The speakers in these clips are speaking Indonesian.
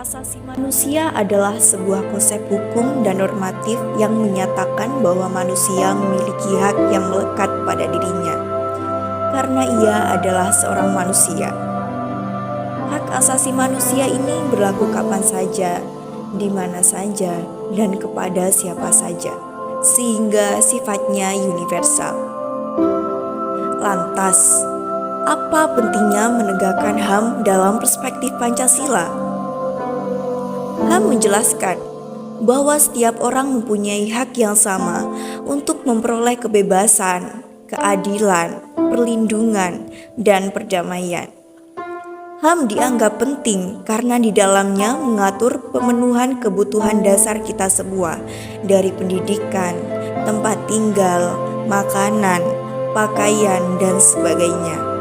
asasi manusia adalah sebuah konsep hukum dan normatif yang menyatakan bahwa manusia memiliki hak yang melekat pada dirinya, karena ia adalah seorang manusia. Hak asasi manusia ini berlaku kapan saja, di mana saja, dan kepada siapa saja, sehingga sifatnya universal. Lantas, apa pentingnya menegakkan HAM dalam perspektif Pancasila? HAM menjelaskan bahwa setiap orang mempunyai hak yang sama untuk memperoleh kebebasan, keadilan, perlindungan, dan perdamaian. HAM dianggap penting karena di dalamnya mengatur pemenuhan kebutuhan dasar kita semua, dari pendidikan, tempat tinggal, makanan, pakaian, dan sebagainya.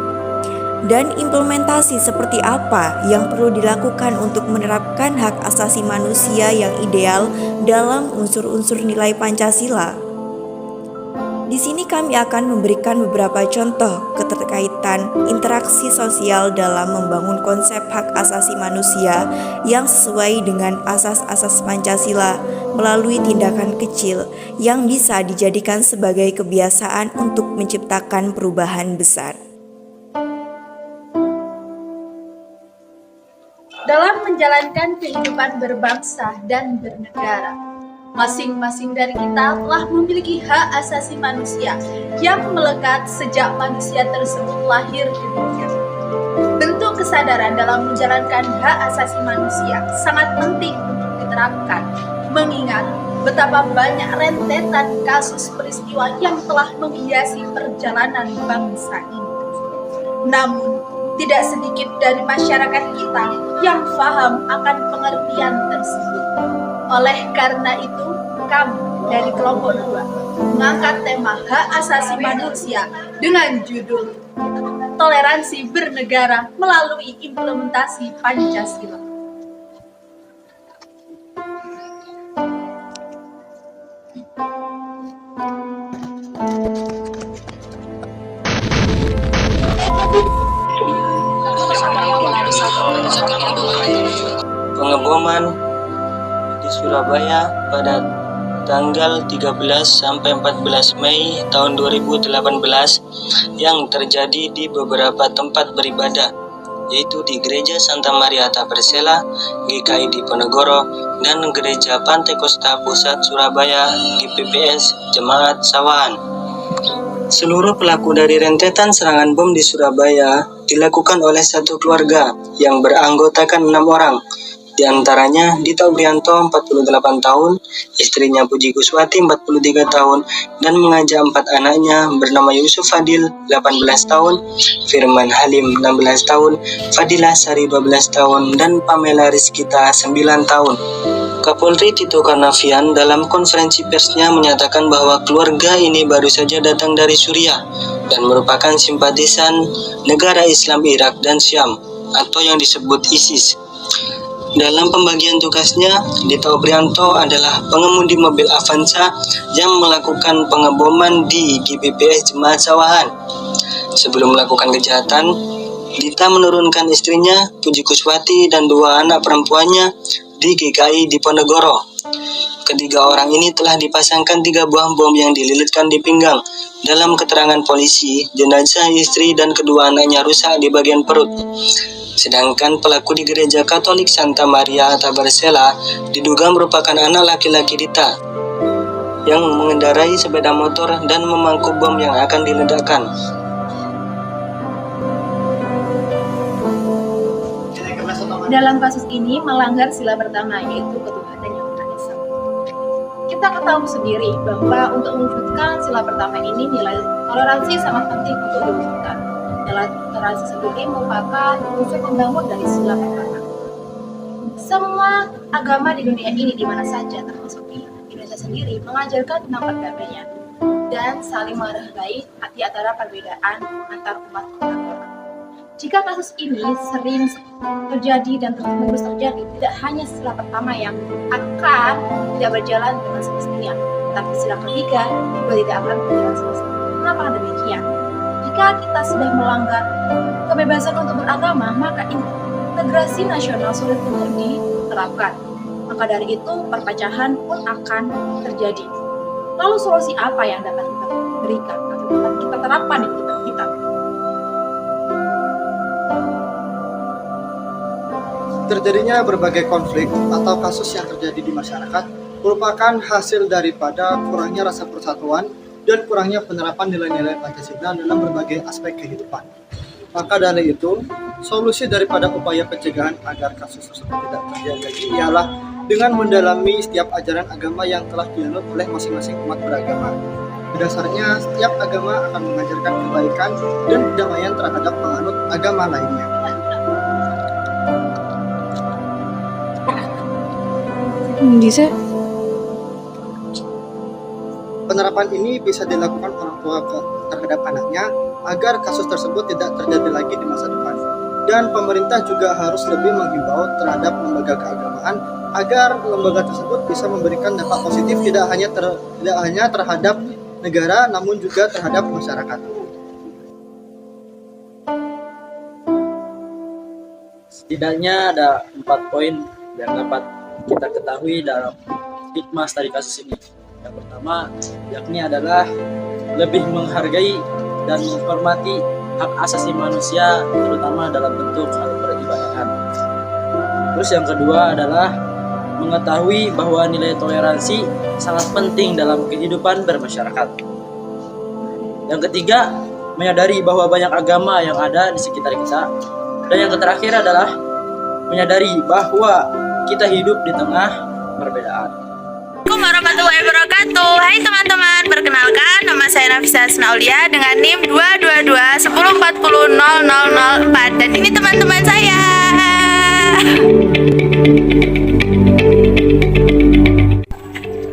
Dan implementasi seperti apa yang perlu dilakukan untuk menerapkan hak asasi manusia yang ideal dalam unsur-unsur nilai Pancasila? Di sini kami akan memberikan beberapa contoh keterkaitan interaksi sosial dalam membangun konsep hak asasi manusia yang sesuai dengan asas-asas Pancasila melalui tindakan kecil yang bisa dijadikan sebagai kebiasaan untuk menciptakan perubahan besar. Dalam menjalankan kehidupan berbangsa dan bernegara, masing-masing dari kita telah memiliki hak asasi manusia yang melekat sejak manusia tersebut lahir di dunia. Bentuk kesadaran dalam menjalankan hak asasi manusia sangat penting untuk diterapkan, mengingat betapa banyak rentetan kasus peristiwa yang telah menghiasi perjalanan bangsa ini. Namun, tidak sedikit dari masyarakat kita yang paham akan pengertian tersebut. Oleh karena itu, kami dari kelompok 2 mengangkat tema hak asasi manusia dengan judul Toleransi Bernegara melalui Implementasi Pancasila. Pengeboman di Surabaya pada tanggal 13 sampai 14 Mei tahun 2018 yang terjadi di beberapa tempat beribadah, yaitu di Gereja Santa Maria Tabersela, GKI Diponegoro, dan Gereja Pantai Kosta Pusat Surabaya, GPPS Jemaat Sawahan. Seluruh pelaku dari rentetan serangan bom di Surabaya dilakukan oleh satu keluarga yang beranggotakan 6 orang. Di antaranya Dita Obrianto 48 tahun, istrinya Puji Kuswati 43 tahun, dan mengajak 4 anaknya bernama Yusuf Fadil 18 tahun, Firman Halim 16 tahun, Fadilah Sari 12 tahun, dan Pamela Rizkita 9 tahun. Kapolri Tito Karnavian dalam konferensi persnya menyatakan bahwa keluarga ini baru saja datang dari Suriah dan merupakan simpatisan negara Islam Irak dan Syam atau yang disebut ISIS. Dalam pembagian tugasnya, Dita Obrianto adalah pengemudi mobil Avanza yang melakukan pengeboman di GPPS Jemaat Sawahan. Sebelum melakukan kejahatan, Dita menurunkan istrinya, Puji Kuswati, dan 2 anak perempuannya di GKI Diponegoro. Ketiga orang ini telah dipasangkan 3 buah bom yang dililitkan di pinggang. Dalam keterangan polisi, jenazah istri dan kedua anaknya rusak di bagian perut. Sedangkan pelaku di Gereja Katolik Santa Maria Tabersela diduga merupakan anak laki-laki Dita yang mengendarai sepeda motor dan memangku bom yang akan diledakkan. Dalam kasus ini melanggar sila pertama, yaitu ketuhanan yang Maha Esa. Kita ketahui sendiri bahwa untuk mewujudkan sila pertama ini nilai toleransi sangat penting untuk diwujudkan. Nilai toleransi sendiri merupakan konsep pembangun dari sila pertama. Semua agama di dunia ini di mana saja, termasuk di Indonesia sendiri, mengajarkan tentang perdamaian dan saling menghargai hati antara perbedaan antar umat beragama. Jika kasus ini sering terjadi dan terus terjadi, tidak hanya sila pertama yang akan tidak berjalan dengan semestinya, tapi sila ketiga juga tidak akan berjalan semestinya. Kenapa demikian? Jika kita sudah melanggar kebebasan untuk beragama, maka integrasi nasional sulit untuk diterapkan. Maka dari itu, perpecahan pun akan terjadi. Lalu solusi apa yang dapat kita berikan atau dapat kita terapkan di kehidupan kita? Terjadinya berbagai konflik atau kasus yang terjadi di masyarakat merupakan hasil daripada kurangnya rasa persatuan dan kurangnya penerapan nilai-nilai Pancasila dalam berbagai aspek kehidupan. Maka dari itu, solusi daripada upaya pencegahan agar kasus tersebut tidak terjadi lagi ialah dengan mendalami setiap ajaran agama yang telah dianut oleh masing-masing umat beragama. Berdasarnya, setiap agama akan mengajarkan kebaikan dan kedamaian terhadap penganut agama lainnya. Bisa. Penerapan ini bisa dilakukan orang tua terhadap anaknya agar kasus tersebut tidak terjadi lagi di masa depan. Dan pemerintah juga harus lebih menghimbau terhadap lembaga keagamaan agar lembaga tersebut bisa memberikan dampak positif tidak hanya terhadap negara namun juga terhadap masyarakat. Setidaknya ada 4 poin yang dapat kita ketahui dalam hikmah dari kasus ini. Yang pertama, yakni adalah lebih menghargai dan menghormati hak asasi manusia, terutama dalam bentuk hal peribadahan. Terus yang kedua adalah mengetahui bahwa nilai toleransi sangat penting dalam kehidupan bermasyarakat. Yang ketiga, menyadari bahwa banyak agama yang ada di sekitar kita. Dan yang terakhir adalah menyadari bahwa kita hidup di tengah perbedaan. Assalamualaikum warahmatullahi wabarakatuh. Hai teman-teman, perkenalkan nama saya Nafisa Asnaulia dengan NIM 22210400004 dan ini teman-teman saya.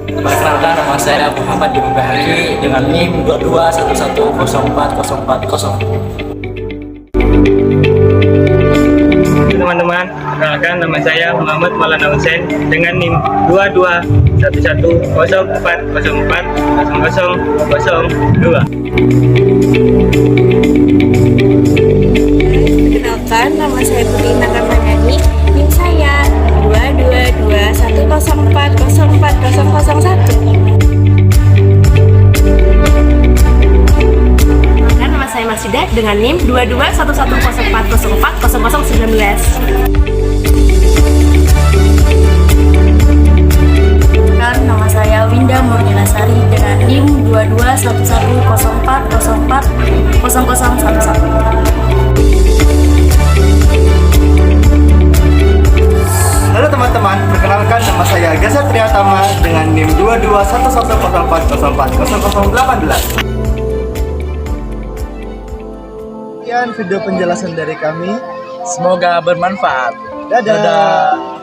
Perkenalkan, nama saya Muhammad Ibnu Bahari dengan NIM 221104040. Teman-teman, perkenalkan nama saya Muhammad Maulana Hussein dengan NIM 22110404002. Perkenalkan, nama saya Putri Ramadhani, NIM saya 22210404001. Nama saya Marsida dengan NIM 2211040400019. Nama saya Winda Murninasari dengan NIM 2211040400011. Halo teman-teman, perkenalkan nama saya Gazat Triatama dengan NIM 2211040400018. Sekian video penjelasan dari kami. Semoga bermanfaat. Dadah.